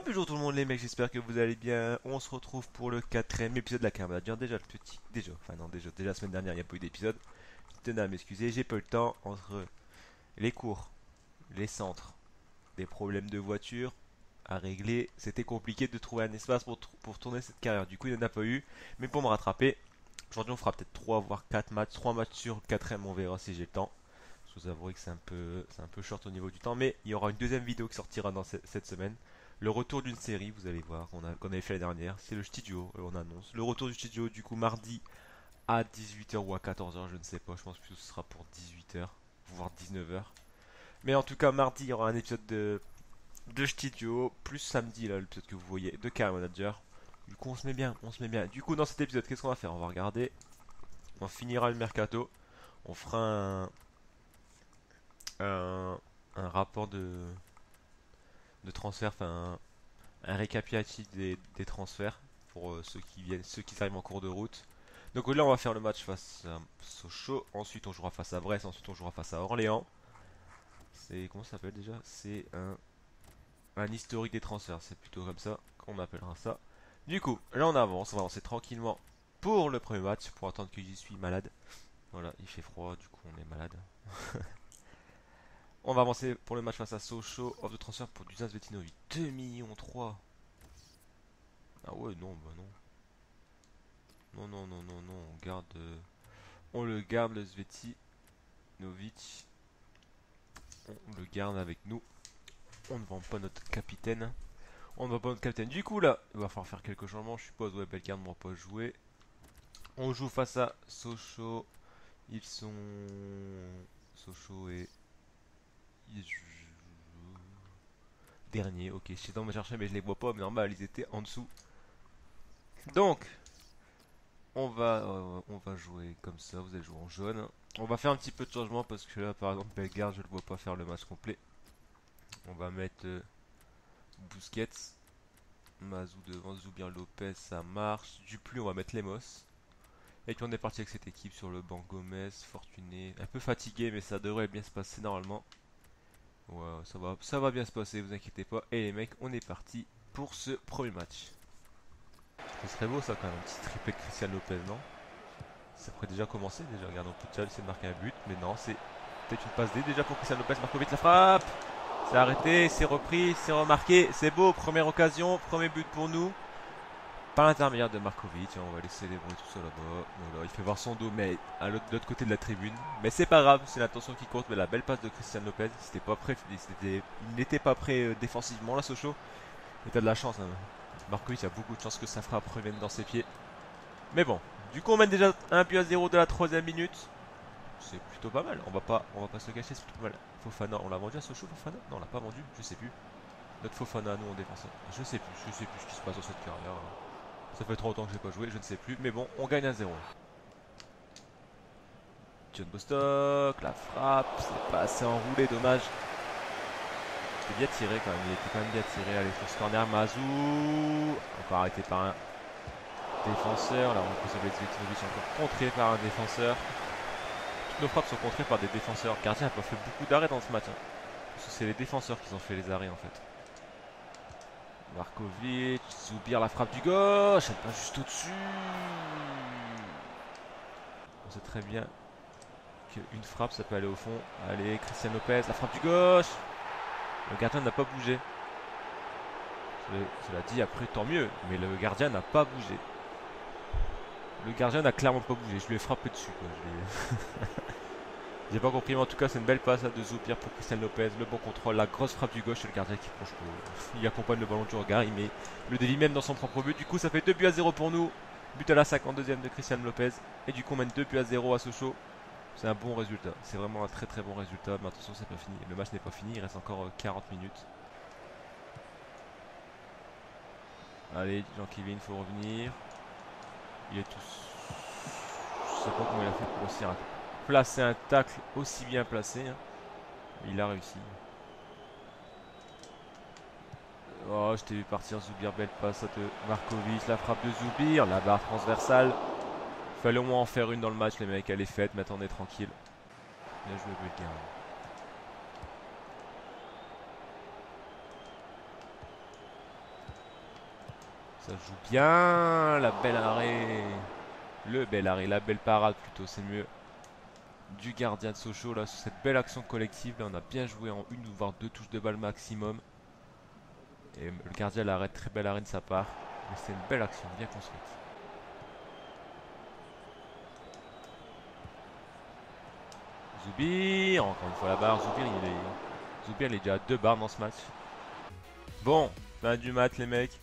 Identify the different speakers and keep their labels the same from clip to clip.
Speaker 1: Bonjour tout le monde les mecs, j'espère que vous allez bien. On se retrouve pour le quatrième épisode de la Carmadure. Déjà le petit... Déjà la semaine dernière il n'y a pas eu d'épisode. Je tenais à m'excuser, j'ai pas eu le temps entre les cours, les centres, des problèmes de voiture à régler. C'était compliqué de trouver un espace pour tourner cette carrière. Du coup il n'y en a pas eu. Mais pour me rattraper, aujourd'hui on fera peut-être 3 voire 4 matchs. 3 matchs sur le quatrième, on verra si j'ai le temps. Je vous avouerai que c'est un peu short au niveau du temps, mais il y aura une deuxième vidéo qui sortira dans cette semaine. Le retour d'une série, vous allez voir, qu'on avait fait la dernière, c'est le studio, on annonce. Le retour du studio, du coup, mardi à 18 h ou à 14 h, je ne sais pas, je pense que ce sera pour 18 h, voire 19 h. Mais en tout cas, mardi, il y aura un épisode de studio, plus samedi, là, l'épisode que vous voyez, de Car Manager. Du coup, on se met bien, on se met bien. Du coup, dans cet épisode, qu'est-ce qu'on va faire? On va regarder, on finira le mercato, on fera un rapport de transfert, enfin un récapitulatif des transferts pour ceux qui viennent, ceux qui arrivent en cours de route. Donc là, on va faire le match face à Sochaux. Ensuite, on jouera face à Brest. Ensuite, on jouera face à Orléans. C'est comment ça s'appelle déjà? C'est un historique des transferts. C'est plutôt comme ça qu'on appellera ça. Du coup, là, on avance. On va avancer tranquillement pour le premier match. Pour attendre que j'y suis malade. Voilà, il fait froid. Du coup, on est malade. On va avancer pour le match face à Sochaux. Offre de transfert pour Dusan Svetinovic. 2 millions 3. Ah ouais, non, bah non. Non, non, non, non, non, on garde. On le garde, le Svetinovic. On le garde avec nous. On ne vend pas notre capitaine. On ne vend pas notre capitaine. Du coup, là, il va falloir faire quelques changements. Je suppose, ouais, Bellegarde ne va pas jouer. On joue face à Sochaux. Ils sont. Sochaux et. Ils jouent. Dernier, ok. Je sais pas me chercher, mais je les vois pas. Mais normal, ils étaient en dessous. Donc, on va jouer comme ça, vous allez jouer en jaune. On va faire un petit peu de changement parce que là, par exemple, Bellegarde, je ne le vois pas faire le match complet. On va mettre Busquets, Mazou devant, Zoubir Lopez, ça marche. Duplu, on va mettre Lemos. Et puis on est parti avec cette équipe sur le banc. Gomez, Fortuné, un peu fatigué, mais ça devrait bien se passer normalement. Ouais, ça va bien se passer, vous inquiétez pas. Et les mecs, on est parti pour ce premier match. Ce serait beau ça quand même, un petit triplé de Christian Lopez, non? Ça pourrait déjà commencer, déjà. Regarde, on peut déjà essayer de marquer un but, mais non, c'est peut-être une passe D déjà pour Christian Lopez. Markovic la frappe. C'est arrêté, c'est repris, c'est remarqué, c'est beau. Première occasion, premier but pour nous. Par l'intermédiaire de Markovic, on va laisser célébrer tout ça là-bas. Voilà, il fait voir son dos, mais à l'autre côté de la tribune. Mais c'est pas grave, c'est l'intention qui compte. Mais la belle passe de Christian Lopez, c'était pas prêt, il n'était pas prêt défensivement là, Sochaux. Et t'as de la chance, hein. Markovic a beaucoup de chance que sa frappe revienne dans ses pieds. Mais bon, du coup on mène déjà 1 but à 0 de la troisième minute. C'est plutôt pas mal, on va pas se le cacher, c'est plutôt pas mal. Fofana, on l'a vendu à Sochaux Fofana? Non, on l'a pas vendu, je sais plus. Notre Fofana, nous en défenseur. Je sais plus ce qui se passe dans cette carrière. Ça fait trop longtemps que j'ai pas joué, je ne sais plus. Mais bon, on gagne 1-0. John Bostock, la frappe, c'est pas assez enroulé, dommage. C'était bien tiré quand même, il était quand même bien tiré. Allez, sur ce corner, Mazou. Encore arrêté par un défenseur. Là, on peut sauver Zvetovic encore contré par un défenseur. Toutes nos frappes sont contrées par des défenseurs. Le gardien n'a pas fait beaucoup d'arrêts dans ce match, hein. Parce que c'est les défenseurs qui ont fait les arrêts en fait. Markovic, Zoubir, la frappe du gauche, elle passe juste au-dessus. On sait très bien qu'une frappe ça peut aller au fond. Allez, Christian Lopez, la frappe du gauche. Le gardien n'a pas bougé. Cela dit, après tant mieux, mais le gardien n'a pas bougé. Le gardien n'a clairement pas bougé, je lui ai frappé dessus quoi. J'ai pas compris, mais en tout cas, c'est une belle passe de Zoupir pour Christian Lopez. Le bon contrôle, la grosse frappe du gauche et le gardien qui plonge pour. Il accompagne le ballon du regard, il met le délit même dans son propre but. Du coup, ça fait 2 buts à 0 pour nous. But à la 52e de Christian Lopez. Et du coup, on mène 2 buts à 0 à Sochaux. C'est un bon résultat. C'est vraiment un très très bon résultat. Mais attention, c'est pas fini. Le match n'est pas fini. Il reste encore 40 minutes. Allez, Jean-Kevin, faut revenir. Il est tous. Je sais pas comment il a fait pour aussi placer un tacle aussi bien placé, hein. Il a réussi. Oh, je t'ai vu partir Zoubir, belle passe de Markovic, la frappe de Zoubir, la barre transversale. Fallait au moins en faire une dans le match, les mecs, elle est faite, maintenant on est tranquille. Bien joué Bellegarde. Ça joue bien. La belle arrêt. Le bel arrêt. La belle parade plutôt, c'est mieux. Du gardien de Sochaux là, sur cette belle action collective. Là, on a bien joué en une ou voire deux touches de balle maximum. Et le gardien l'arrête. Très belle arrêt de sa part. Mais c'est une belle action, bien construite. Zoubir, encore une fois la barre. Zoubir, il est déjà à 2 barres dans ce match. Bon, fin du match les mecs.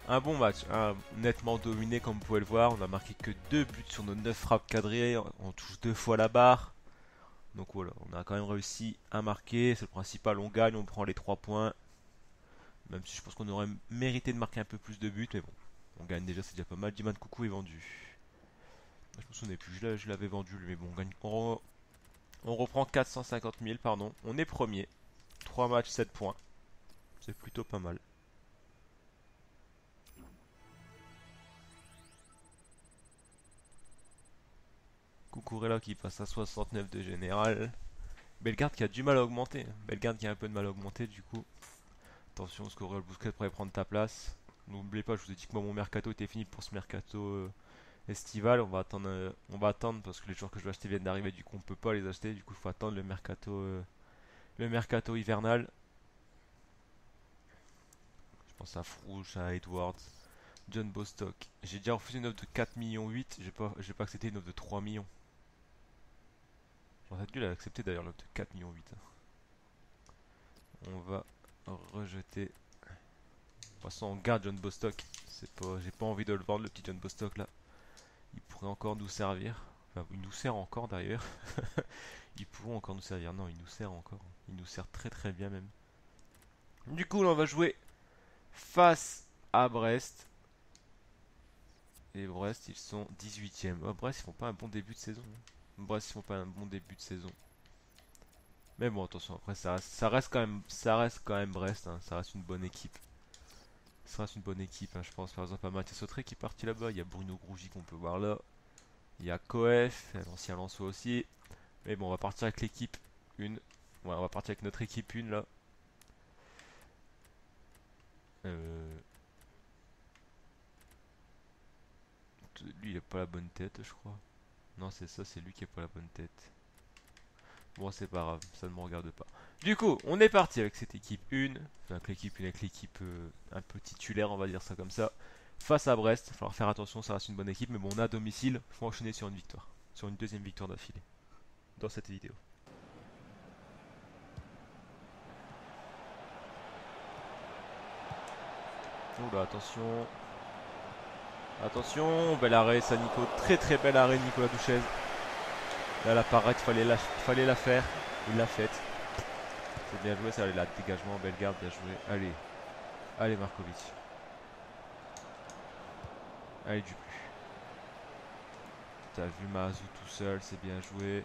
Speaker 1: Un bon match, hein, nettement dominé comme vous pouvez le voir. On a marqué que 2 buts sur nos 9 frappes cadrées. On touche 2 fois la barre. Donc voilà, on a quand même réussi à marquer. C'est le principal, on gagne, on prend les 3 points. Même si je pense qu'on aurait mérité de marquer un peu plus de buts. Mais bon, on gagne déjà, c'est déjà pas mal. Diman Coucou est vendu. Je me souvenais plus, je l'avais vendu lui. Mais bon, on gagne. On reprend 450 000, pardon. On est premier. 3 matchs, 7 points. C'est plutôt pas mal. Cucurella qui passe à 69 de général. Bellegarde qui a du mal à augmenter. Bellegarde qui a un peu de mal à augmenter du coup. Attention, Scorel Bousquet pourrait prendre ta place. N'oubliez pas, je vous ai dit que moi mon mercato était fini pour ce mercato estival. On va attendre parce que les joueurs que je veux acheter viennent d'arriver. Du coup, on peut pas les acheter. Du coup, il faut attendre le mercato hivernal. Je pense à Frouch, à Edwards, John Bostock. J'ai déjà refusé une offre de 4,8 millions. J'ai pas accepté une offre de 3 millions. J'aurais dû l'accepter d'ailleurs l'offre de 4,8 millions. On va rejeter. De toute façon, on garde John Bostock. J'ai pas envie de le vendre, le petit John Bostock là. Il pourrait encore nous servir. Enfin, il nous sert encore d'ailleurs. Ils pourront encore nous servir. Non, il nous sert encore. Il nous sert très très bien même. Du coup, là, on va jouer face à Brest. Et Brest, ils sont 18e. Oh, Brest, ils font pas un bon début de saison. Brest, ils font pas un bon début de saison. Mais bon, attention, après, ça reste quand même Brest. Hein, ça reste une bonne équipe. Ça reste une bonne équipe, hein, je pense. Par exemple, à Mathias Autré qui est parti là-bas. Il y a Bruno Grougy qu'on peut voir là. Il y a Coef, l'ancien Lensois aussi. Mais bon, on va partir avec l'équipe 1. Ouais, on va partir avec notre équipe 1 là. Lui, il a pas la bonne tête, je crois. Non, c'est ça, c'est lui qui a pas la bonne tête. Bon, c'est pas grave, ça ne me regarde pas. Du coup, on est parti avec cette équipe 1. Enfin, avec l'équipe un peu titulaire, on va dire ça comme ça. Face à Brest, il va falloir faire attention, ça reste une bonne équipe. Mais bon, on a à domicile, il faut enchaîner sur une victoire. Sur une deuxième victoire d'affilée. Dans cette vidéo. Oula, attention. Attention, bel arrêt, ça Nico. Très très bel arrêt, Nicolas Douchez. Là, la parade, fallait la faire. Il l'a faite. C'est bien joué, ça allait là, dégagement, Bellegarde, bien joué. Allez, allez Markovic. Allez Dupuis. T'as vu Mahazou tout seul, c'est bien joué.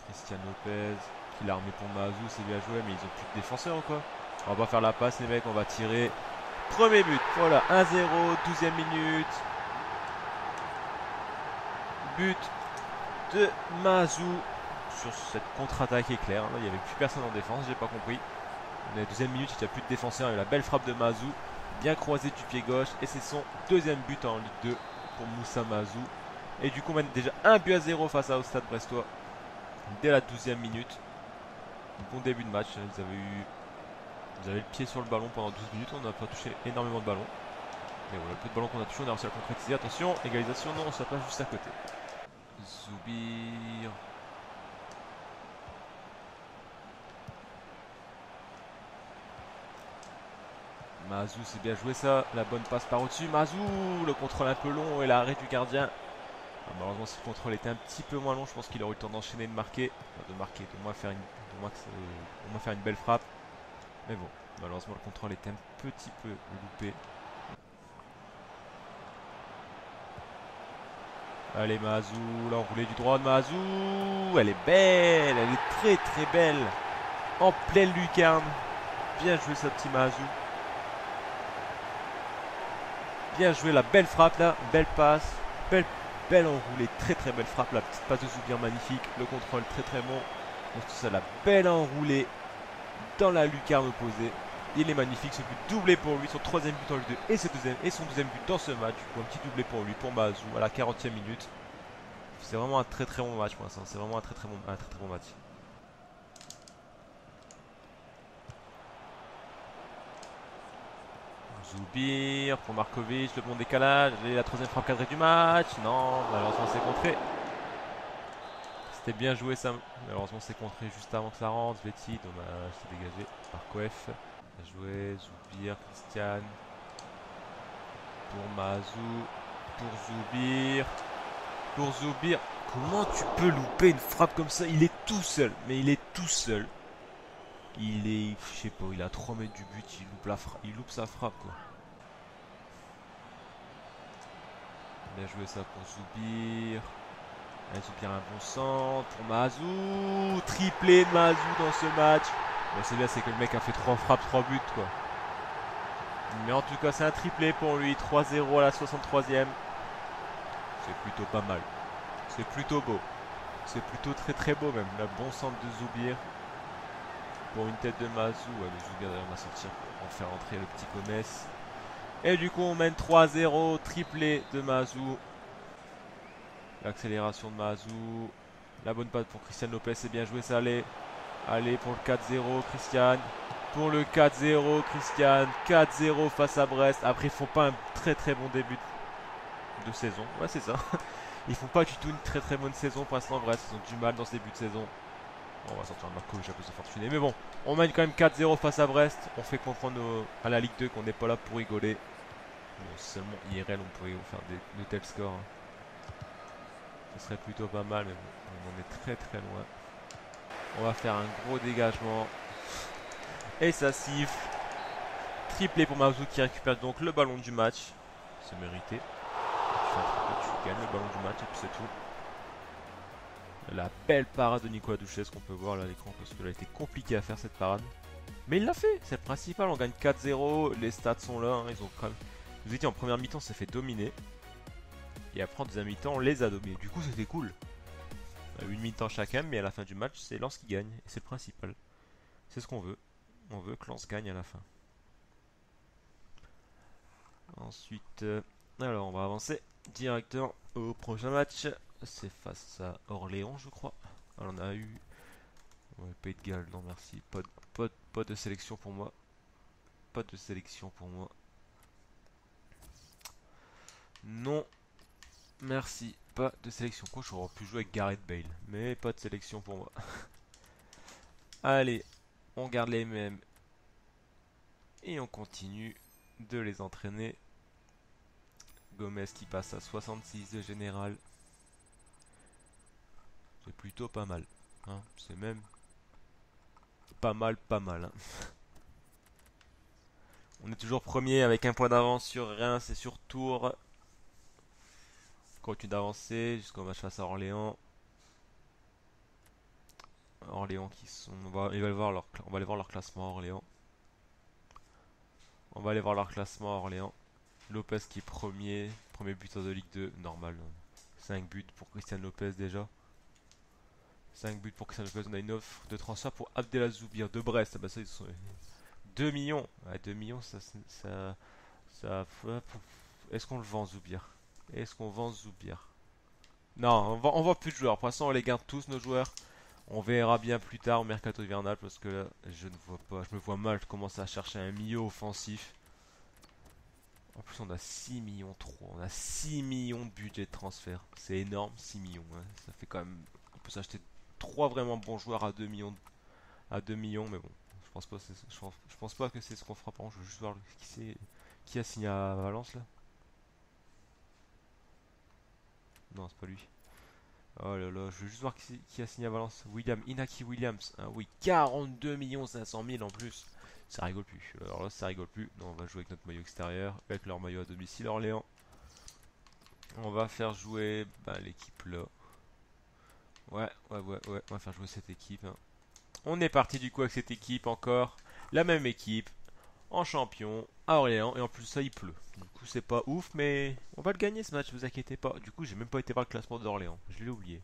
Speaker 1: Christian Lopez, qui l'a remis pour Mahazou, c'est bien joué, mais ils ont plus de défenseurs ou quoi? On va faire la passe les mecs, on va tirer. Premier but, voilà, 1-0, 12e minute. But de Mahazou sur cette contre-attaque éclair. Là, il n'y avait plus personne en défense, j'ai pas compris. On est à la 12e minute, il n'y a plus de défenseur. Il y a la belle frappe de Mahazou, bien croisé du pied gauche. Et c'est son deuxième but en Ligue 2 pour Moussa Mahazou. Et du coup, on mène déjà 1-0 face au Stade Brestois dès la 12e minute. Bon début de match. Ils avaient le pied sur le ballon pendant 12 minutes. On n'a pas touché énormément de ballons. Mais voilà, le peu de ballons qu'on a touché, on a réussi à le concrétiser. Attention, égalisation, non, ça passe juste à côté. Zoubir. Mahazou, c'est bien joué ça. La bonne passe par au-dessus. Mahazou, le contrôle un peu long et l'arrêt du gardien. Ah, malheureusement, si le contrôle était un petit peu moins long, je pense qu'il aurait eu le temps d'enchaîner et de marquer. Enfin, de moins faire une belle frappe. Mais bon, malheureusement, le contrôle était un petit peu loupé. Allez, Mahazou, l'enroulé du droit de Mahazou. Elle est belle, elle est très très belle. En pleine lucarne. Bien joué, ce petit Mahazou. Bien joué, la belle frappe là, belle passe, belle enroulée, très très belle frappe, la petite passe de Zoubir magnifique, le contrôle très très bon. Donc tout ça, la belle enroulée dans la lucarne opposée. Il est magnifique ce but, doublé pour lui, son troisième but en Ligue 2 et son deuxième but dans ce match. Du coup, un petit doublé pour lui, pour Mahazou à la 40e minute. C'est vraiment un très très bon match pour l'instant. C'est vraiment un très très bon match. Zoubir pour Markovic, le bon décalage et la troisième frappe cadrée du match. Non, malheureusement c'est contré. C'était bien joué ça. Malheureusement c'est contré juste avant que ça rentre. Vetti, dommage, c'est dégagé par Koef. Bien joué, Zoubir, Christian. Pour Mahazou, pour Zoubir. Pour Zoubir. Comment tu peux louper une frappe comme ça? Il est tout seul, mais il est tout seul. Il est, je sais pas, il est à 3 mètres du but, il loupe sa frappe quoi. Bien joué ça pour Zoubir. Allez, Zoubir un bon centre pour Mahazou. Triplé de Mahazou dans ce match. Bon, c'est bien, c'est que le mec a fait 3 frappes, 3 buts quoi. Mais en tout cas, c'est un triplé pour lui. 3-0 à la 63e. C'est plutôt pas mal. C'est plutôt beau. C'est plutôt très très beau même. Le bon centre de Zoubir. Pour une tête de Mahazou. Ouais, le Zoubir d'ailleurs va sortir pour en faire entrer le petit Gomez. Et du coup, on mène 3-0. Triplé de Mahazou. L'accélération de Mahazou. La bonne passe pour Christian Lopez. C'est bien joué, ça allait. Allez pour le 4-0, Christian. Pour le 4-0, Christian. 4-0 face à Brest. Après, ils font pas un très très bon début de saison. Ouais, c'est ça. Ils font pas du tout une très très bonne saison pour l'instant. Brest, ils ont du mal dans ce début de saison. Bon, on va sortir un Markovic un peu se fortuner. Mais bon, on mène quand même 4-0 face à Brest. On fait comprendre à la Ligue 2 qu'on n'est pas là pour rigoler. Bon, seulement IRL, on pourrait faire de tels scores. Ce serait plutôt pas mal, mais bon, on en est très très loin. On va faire un gros dégagement. Et ça siffle. Triplé pour Mahazou qui récupère donc le ballon du match. C'est mérité. Tu gagnes le ballon du match et puis c'est tout. La belle parade de Nicolas Douchez qu'on peut voir là à l'écran parce que là, a été compliqué à faire cette parade. Mais il l'a fait, c'est le principal. On gagne 4-0. Les stats sont là. Hein, ils ont quand même. Je vous ai dit en première mi-temps, ça fait dominer. Et après en deuxième mi-temps, on les a dominés. Du coup, c'était cool. Une mi-temps chacun, mais à la fin du match, c'est Lens qui gagne. Et c'est le principal. C'est ce qu'on veut. On veut que Lens gagne à la fin. Ensuite, alors on va avancer directement au prochain match. C'est face à Orléans, je crois. Alors, on a eu. Ouais, Pays de Galles, non merci. Pas de sélection pour moi. Pas de sélection pour moi. Non, merci. Pas de sélection. Quoi, j'aurais pu jouer avec Gareth Bale. Mais pas de sélection pour moi. Allez, on garde les mêmes. Et on continue de les entraîner. Gomez qui passe à 66 de général. C'est plutôt pas mal. Hein, c'est même pas mal, pas mal. Hein. On est toujours premier avec un point d'avance sur Reims et sur Tours. Continue d'avancer jusqu'au match face à Orléans. Orléans qui sont. On va aller voir leur classement à Orléans. On va aller voir leur classement à Orléans. Lopez qui est premier buteur de Ligue 2, normal. 5 buts pour Christian Lopez déjà. 5 buts pour Christian Lopez, on a une offre de transfert pour Abdelaz Zoubir de Brest. Ah bah ça, ils sont 2 millions. Ouais, 2 millions, ça est-ce qu'on le vend Zoubir? Est-ce qu'on vend Zoubir? Non, on vend plus de joueurs. Pour l'instant, on les garde tous nos joueurs. On verra bien plus tard au mercato hivernal parce que là, je ne vois pas. Je me vois mal commencer à chercher un milieu offensif. En plus, on a 6 millions 3. On a 6 millions de budget de transfert. C'est énorme, 6 millions. Hein. Ça fait quand même. On peut s'acheter 3 vraiment bons joueurs à 2 millions. À 2 millions, mais bon. Je pense pas que c'est ce qu'on fera. Par contre, je veux juste voir qui a signé à Valence là. Non, c'est pas lui. Oh là là, je veux juste voir qui a signé à Valence. Inaki Williams. Ah oui, 42 500 000 en plus. Ça rigole plus. Alors là, ça rigole plus. Non, on va jouer avec notre maillot extérieur, avec leur maillot à domicile Orléans. On va faire jouer l'équipe là. Ouais. On va faire jouer cette équipe. Hein. On est parti du coup avec cette équipe encore. La même équipe. En champion. À Orléans. Et en plus, ça, il pleut. Du coup, c'est pas ouf, mais on va le gagner ce match, vous inquiétez pas. Du coup, j'ai même pas été voir le classement d'Orléans. Je l'ai oublié.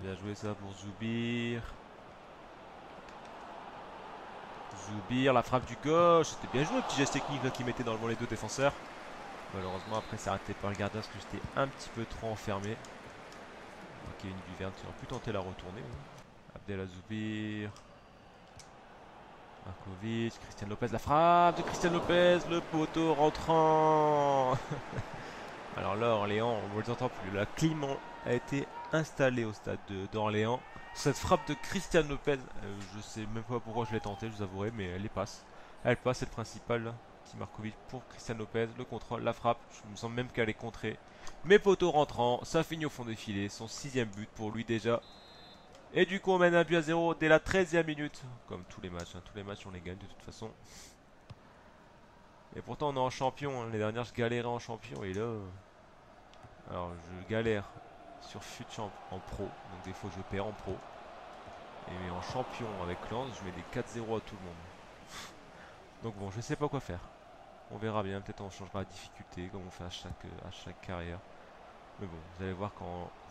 Speaker 1: Il a joué ça pour Zoubir. Zoubir, la frappe du gauche. C'était bien joué, le petit geste technique là, qui mettait dans le bon les deux défenseurs. Malheureusement, après, c'est arrêté par le gardien parce que j'étais un petit peu trop enfermé. Ok, une vue verte, il aurait pu tenter la retourner. Abdel Zoubir. Markovic, Christian Lopez, la frappe de Christian Lopez, le poteau rentrant. Alors là, Orléans, on ne les entend plus. La clim a été installée au stade d'Orléans. Cette frappe de Christian Lopez, je sais même pas pourquoi je l'ai tentée, je vous avouerai, mais elle passe. Elle passe, c'est le principal. Là. Petit Markovic pour Christian Lopez, le contrôle, la frappe. Je me sens même qu'elle est contrée. Mais poteau rentrant, ça finit au fond des filets. Son 6ème but pour lui déjà. Et du coup, on mène un but à 0 dès la 13e minute. Comme tous les matchs, hein. Tous les matchs, on les gagne de toute façon. Et pourtant, on est en champion. Hein. Les dernières, je galérais en champion. Et là. Alors, je galère sur FUTChamp en pro. Donc, des fois, je perds en pro. Et en champion avec Lens, je mets des 4-0 à tout le monde. Donc, bon, je sais pas quoi faire. On verra bien. Peut-être on changera la difficulté comme on fait à chaque carrière. Mais bon, vous allez voir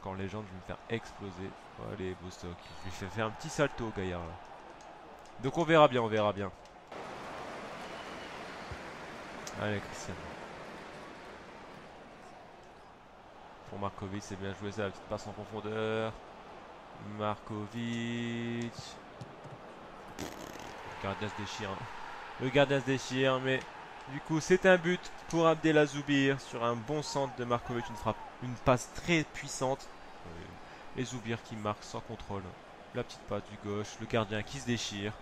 Speaker 1: quand Légende, je vais me faire exploser. Allez, Bostock. Je lui fais faire un petit salto au gaillard là. Donc on verra bien, on verra bien. Allez, Christian. Pour Markovic, c'est bien joué ça, la petite passe en profondeur. Markovic. Le gardien se déchire. Hein. Le gardien se déchire, mais du coup, c'est un but pour Abdelazoubir sur un bon centre de Markovic. Une frappe, une passe très puissante. Et Zoubir qui marque sans contrôle. La petite passe du gauche, le gardien qui se déchire.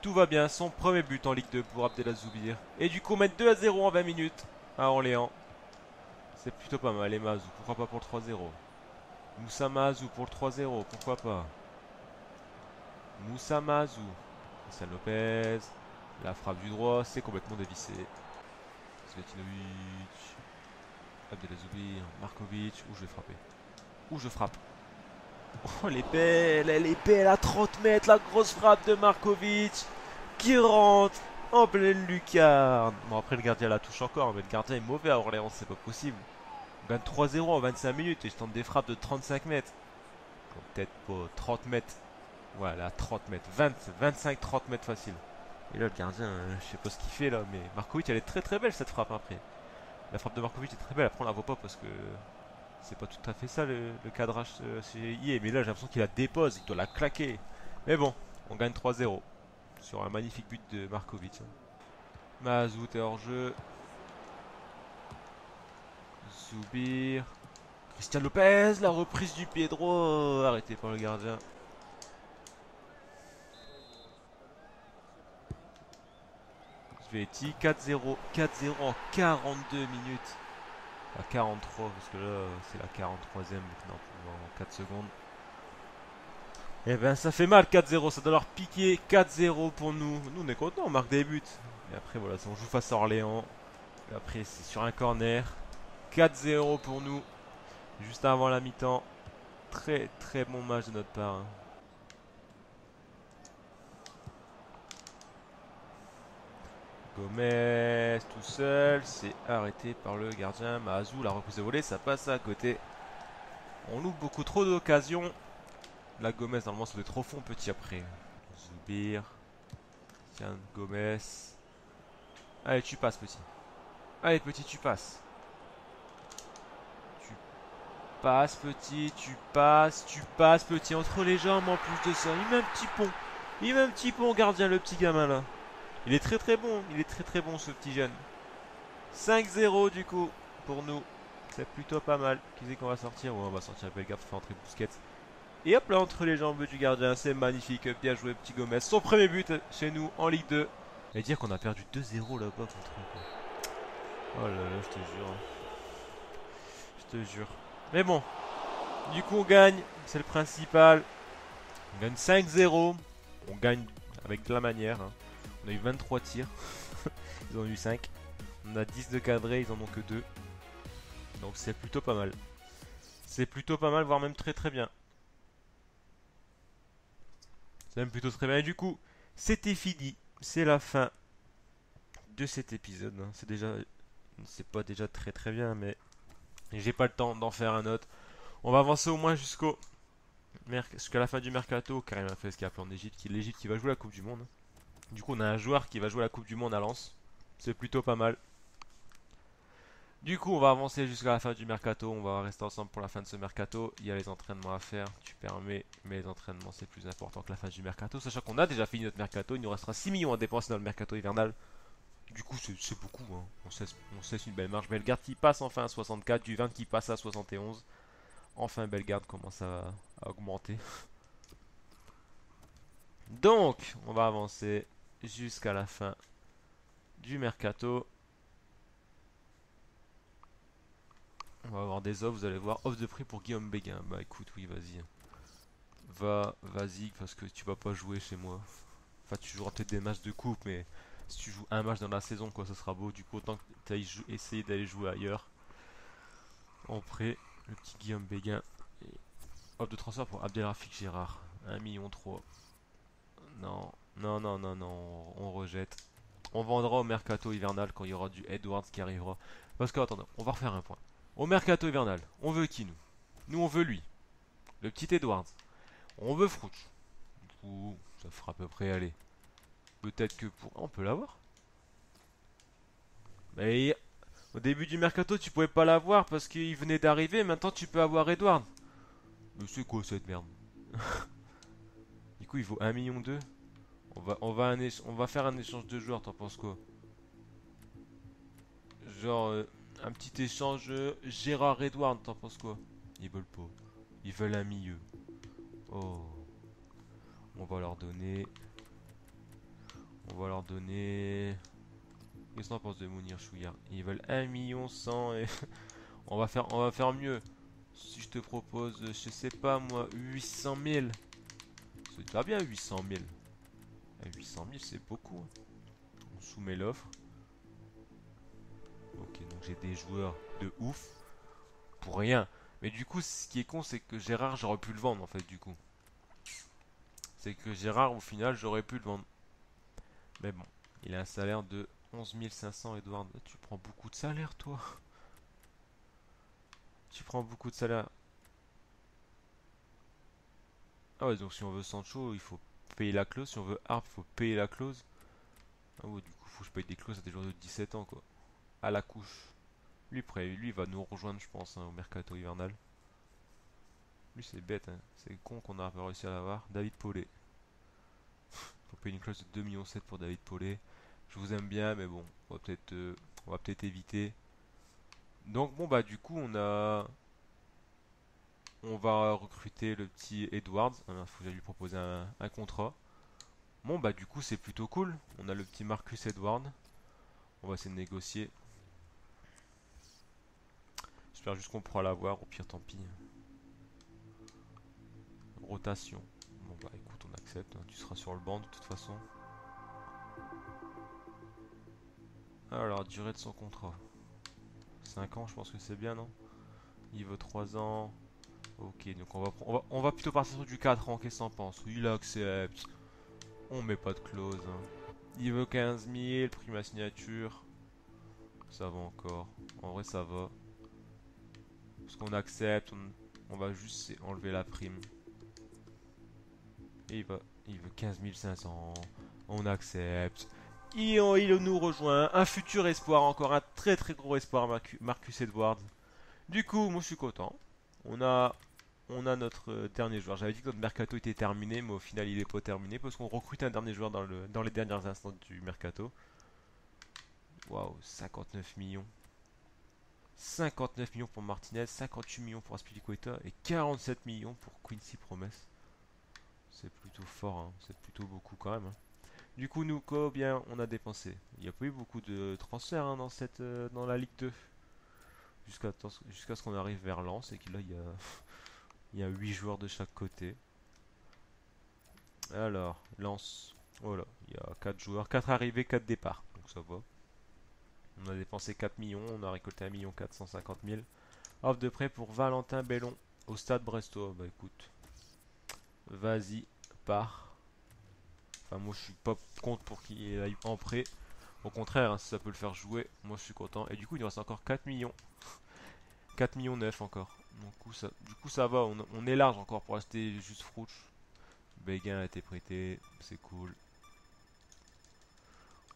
Speaker 1: Tout va bien, son premier but en Ligue 2 pour Abdelazoubir. Et du coup, mettre 2-0 en 20 minutes à Orléans. C'est plutôt pas mal. Et Mazou, pourquoi pas pour le 3-0. Moussa Mazou pour le 3-0, pourquoi pas. Moussa Mazou. Christian Lopez. La frappe du droit, c'est complètement dévissé. Svetinovic. Abdelazoubir. Markovic. Où je vais frapper. Où je frappe. Oh, elle est belle à 30 mètres, la grosse frappe de Markovic qui rentre en pleine lucarne. Bon, après le gardien la touche encore, mais le gardien est mauvais à Orléans, c'est pas possible. On gagne 3-0 en 25 minutes et je tente des frappes de 35 mètres. Bon, peut-être pas 30 mètres. Voilà, 30 mètres, 20, 25-30 mètres facile. Et là, le gardien, je sais pas ce qu'il fait là, mais Markovic, elle est très très belle cette frappe après. La frappe de Markovic est très belle, après on la voit pas parce que c'est pas tout à fait ça le cadrage chez IE, mais là j'ai l'impression qu'il la dépose, il doit la claquer. Mais bon, on gagne 3-0 sur un magnifique but de Markovic. Mazout est hors jeu. Zoubir. Christian Lopez, la reprise du pied droit, arrêté par le gardien. Sveti, 4-0, 4-0 en 42 minutes. À 43 parce que là c'est la 43e maintenant en 4 secondes. Et ben ça fait mal 4-0, ça doit leur piquer 4-0 pour nous. Nous on est contents, on marque des buts. Et après voilà, on joue face à Orléans. Et après c'est sur un corner. 4-0 pour nous. Juste avant la mi-temps. Très très bon match de notre part. Hein. Gomez tout seul, c'est arrêté par le gardien. Mazou, la reprise de volée, ça passe à côté. On loupe beaucoup trop d'occasions. La Gomez, normalement, ça doit être trop fond petit après. Zoubir. Tiens, Gomez. Allez, tu passes, petit. Allez, petit, tu passes. Tu passes, petit. Tu passes, petit. Entre les jambes, en plus de ça. Il met un petit pont. Il met un petit pont, gardien, le petit gamin, là. Il est très très bon. Il est très très bon, ce petit jeune. 5-0, du coup, pour nous. C'est plutôt pas mal. Qui c'est qu'on va sortir? Ouais, on va sortir Bellegarde pour faire entrer Busquets. Et hop là, entre les jambes du gardien, c'est magnifique. Bien joué, petit Gomez. Son premier but chez nous en Ligue 2. Et dire qu'on a perdu 2-0 là-bas contre eux. Oh là là, je te jure. Je te jure. Mais bon, du coup, on gagne. C'est le principal. On gagne 5-0. On gagne avec de la manière. Hein. On a eu 23 tirs. Ils en ont eu 5. On a 10 de cadrés, ils en ont que 2. Donc c'est plutôt pas mal. C'est plutôt pas mal, voire même très très bien. C'est même plutôt très bien. Et du coup, c'était fini. C'est la fin de cet épisode. Hein. C'est pas déjà très très bien, mais j'ai pas le temps d'en faire un autre. On va avancer au moins jusqu'à la fin du mercato. Karim a fait ce qu'il y a en Égypte, l'Égypte qui va jouer la Coupe du Monde. Du coup, on a un joueur qui va jouer la Coupe du Monde à Lens. C'est plutôt pas mal. Du coup, on va avancer jusqu'à la fin du mercato. On va rester ensemble pour la fin de ce mercato. Il y a les entraînements à faire. Tu permets, mais les entraînements, c'est plus important que la fin du mercato. Sachant qu'on a déjà fini notre mercato. Il nous restera 6 millions à dépenser dans le mercato hivernal. Du coup, c'est beaucoup, hein. On cesse une belle marge. Bellegarde qui passe enfin à 64. Duvin qui passe à 71. Enfin, Bellegarde commence à augmenter. Donc, on va avancer jusqu'à la fin du mercato. On va avoir des offres, vous allez voir. Offre de prix pour Guillaume Béguin. Bah écoute, oui, vas-y. Vas-y, parce que tu vas pas jouer chez moi. Enfin, tu joueras peut-être des matchs de coupe, mais si tu joues un match dans la saison, quoi, ça sera beau. Du coup, autant que tu ailles essayer d'aller jouer ailleurs. En prêt, le petit Guillaume Béguin. Et offre de transfert pour Abdelrafik Gérard. 1,3 million. Non, non, non, non, non, on rejette. On vendra au mercato hivernal quand il y aura du Edwards qui arrivera. Parce que, attendez, on va refaire un point. Au mercato hivernal, on veut qui nous? Nous, on veut lui. Le petit Edwards. On veut Frouch. Du coup, ça fera à peu près aller. Peut-être que pour. Ah, on peut l'avoir. Mais au début du mercato, tu pouvais pas l'avoir parce qu'il venait d'arriver. Maintenant, tu peux avoir Edward. Mais c'est quoi cette merde? Du coup, il vaut 1,2 million. On va faire un échange de joueurs. T'en penses quoi? Genre, un petit échange Gérard Edward. T'en penses quoi? Ils veulent pas. Ils veulent un milieu. Oh. On va leur donner. On va leur donner. Qu'est-ce que t'en penses de Mounir Chouillard? Ils veulent 1,1 million et on va faire mieux. Si je te propose, je sais pas moi, 800 000. C'est déjà bien 800 000. 800 000 c'est beaucoup, hein. On soumet l'offre. Ok, donc j'ai des joueurs de ouf pour rien. Mais du coup, ce qui est con, c'est que Gérard, j'aurais pu le vendre en fait, du coup. C'est que Gérard, au final, j'aurais pu le vendre. Mais bon, il a un salaire de 11 500, Edouard. Tu prends beaucoup de salaire, toi. Tu prends beaucoup de salaire. Ah ouais, donc si on veut Sancho, il faut payer la clause. Si on veut Harp, il faut payer la clause. Ah ouais, du coup, faut que je paye des clauses à des joueurs de 17 ans, quoi. À la couche. Lui, il va nous rejoindre, je pense, hein, au mercato hivernal. Lui, c'est bête, hein. C'est con qu'on a pas réussi à l'avoir. David Paulet. Faut payer une clause de 2,7 millions pour David Paulet. Je vous aime bien, mais bon, on va peut-être éviter. Donc, bon, bah, du coup, on va recruter le petit Edwards. Il faut que j'aille lui proposer un contrat. Bon, bah, du coup, c'est plutôt cool. On a le petit Marcus Edwards. On va essayer de négocier. J'espère juste qu'on pourra l'avoir. Au pire, tant pis. Rotation. Bon, bah, écoute, on accepte, hein. Tu seras sur le banc de toute façon. Alors, durée de son contrat. 5 ans, je pense que c'est bien, non? Il veut 3 ans. Ok, donc on va plutôt partir sur du 4 ans. Qu'est-ce que t'en penses? Il accepte. On met pas de clause, hein. Il veut 15 000, prime à signature. Ça va encore. En vrai, ça va. Parce qu'on accepte, on va juste enlever la prime. Et il veut 15 500. On accepte. Il nous rejoint. Un futur espoir, encore un très très gros espoir, Marcus Edwards. Du coup, moi je suis content. On a, on a notre dernier joueur. J'avais dit que notre mercato était terminé, mais au final il n'est pas terminé parce qu'on recrute un dernier joueur dans les derniers instants du mercato. Waouh, 59 millions. 59 millions pour Martinez, 58 millions pour Aspilicueta et 47 millions pour Quincy Promes. C'est plutôt fort, hein. C'est plutôt beaucoup quand même, hein. Du coup, nous, combien on a dépensé? Il n'y a pas eu beaucoup de transferts, hein, dans la Ligue 2. Jusqu'à ce qu'on arrive vers Lens et que là, il y a 8 joueurs de chaque côté. Alors, Lens. Voilà, il y a 4 joueurs, 4 arrivées, 4 départs. Donc ça va. On a dépensé 4 millions, on a récolté 1 450 000. Offre de prêt pour Valentin Bellon au stade Brestois. Bah écoute, vas-y, pars. Enfin, moi je suis pas contre pour qu'il aille en prêt. Au contraire, hein, si ça peut le faire jouer, moi je suis content. Et du coup, il nous reste encore 4 millions. 4 millions 9 encore. Du coup, ça va, on est large encore pour acheter juste Frouch. Béguin a été prêté, c'est cool.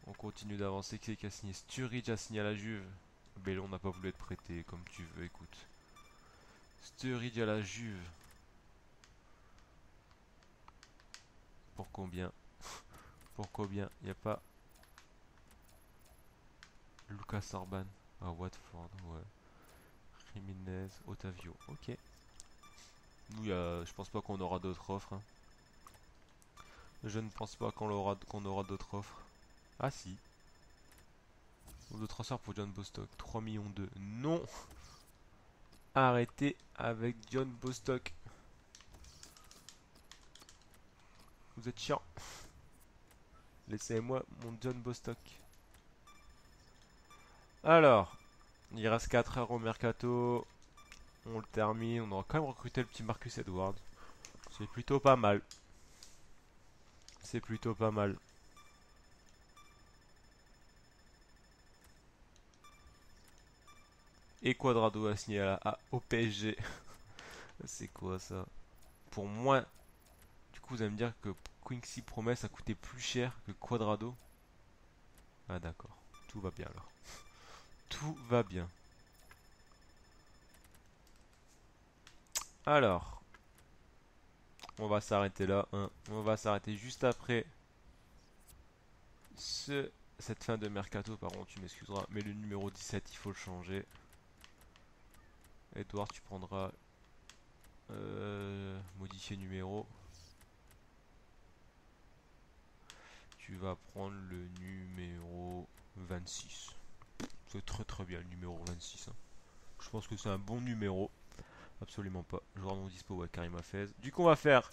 Speaker 1: On continue d'avancer. Qui c'est qui a signé? Sturridge a signé à la Juve. Bellon n'a pas voulu être prêté, comme tu veux, écoute. Sturridge à la Juve. Pour combien? Pour combien? Y a pas Lucas Orban à Watford, ouais. Jiménez, Otavio, ok. Nous, je pense pas qu'on aura d'autres offres, hein. Je ne pense pas qu'on aura d'autres offres. Ah si. Ou de transfert pour John Bostock. 3 millions 2. Non. Arrêtez avec John Bostock. Vous êtes chiant. Laissez-moi mon John Bostock. Alors. Il reste 4 heures au mercato. On le termine. On aura quand même recruté le petit Marcus Edwards. C'est plutôt pas mal. C'est plutôt pas mal. Et Quadrado a signé au PSG. C'est quoi ça? Pour moi, du coup, vous allez me dire que Quincy Promes a coûté plus cher que Quadrado. Ah d'accord, tout va bien alors. Tout va bien. Alors, on va s'arrêter là, hein. On va s'arrêter juste après cette fin de mercato. Par contre, tu m'excuseras, mais le numéro 17, il faut le changer. Edouard, tu prendras modifier numéro. Tu vas prendre le numéro 26. C'est très très bien le numéro 26, hein. Je pense que c'est un bon numéro. Absolument pas. Joueur non dispo, ouais, Karim Hafez. Du coup, on va faire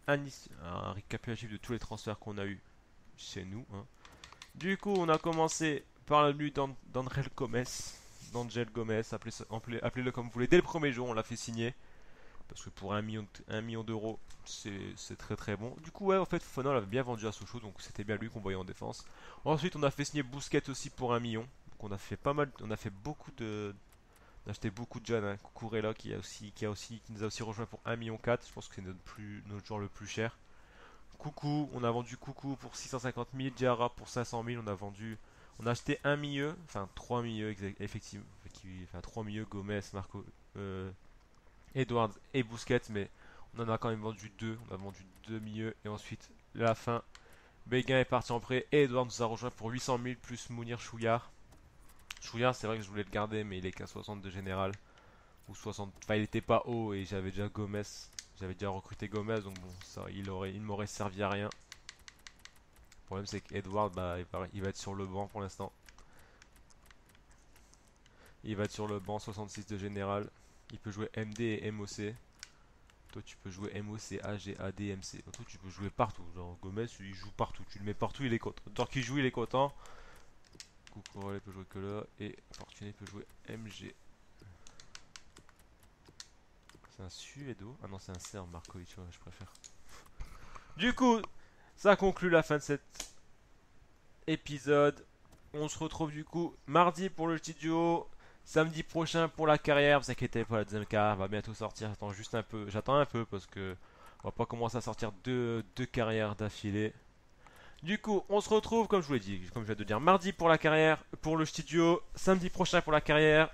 Speaker 1: un récapitulatif de tous les transferts qu'on a eu chez nous, hein. Du coup, on a commencé par la nuit d'Angel Gomez. D'Angel Gomez, appelez-le comme vous voulez. Dès le premier jour, on l'a fait signer. Parce que pour 1 million d'euros, c'est très très bon. Du coup, ouais, en fait, Fofana l'avait bien vendu à Sochaux, donc c'était bien lui qu'on voyait en défense. Ensuite, on a fait signer Bousquet aussi pour 1 million. Donc on a fait pas mal, on a fait beaucoup de, on a acheté beaucoup de jeunes, hein. Cucurella qui nous a aussi rejoint pour 1,4 million. Je pense que c'est notre joueur le plus cher. Coucou, on a vendu Coucou pour 650 000, Diarra pour 500 000. On a acheté un milieu, enfin 3 milieux effectivement, enfin 3 milieux, Gomez, Marco, Edwards et Busquets, mais on en a quand même vendu deux. On a vendu deux milieux et ensuite la fin. Béguin est parti en prêt et Edwards nous a rejoint pour 800 000 plus Mounir Chouillard. Chouillard, c'est vrai que je voulais le garder, mais il est qu'à 60 de général. Ou 60. Enfin, il était pas haut et j'avais déjà Gomez. J'avais déjà recruté Gomez, donc bon, ça, il m'aurait servi à rien. Le problème, c'est qu'Edward, bah, il va être sur le banc pour l'instant. Il va être sur le banc, 66 de général. Il peut jouer MD et MOC. Toi, tu peux jouer MOC, AG, AD, MC. Donc, toi, tu peux jouer partout. Genre, Gomez, il joue partout. Tu le mets partout, il est content. Tant qu'il joue, il est content. Cucurella peut jouer que là. Et Fortuné peut jouer MG. C'est un Suédo. Ah non, c'est un Serbe, Markovic, ouais, je préfère. Du coup, ça conclut la fin de cet épisode. On se retrouve du coup mardi pour le studio. Samedi prochain pour la carrière. Vous inquiétez pas, la deuxième carrière va bientôt sortir. J'attends juste un peu. J'attends un peu parce que on va pas commencer à sortir deux carrières d'affilée. Du coup, on se retrouve comme je vous l'ai dit, comme je viens de dire, mardi pour la carrière, pour le studio, samedi prochain pour la carrière.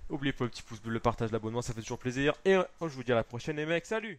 Speaker 1: N'oubliez pas le petit pouce bleu, le partage, l'abonnement, ça fait toujours plaisir. Et je vous dis à la prochaine les mecs, salut!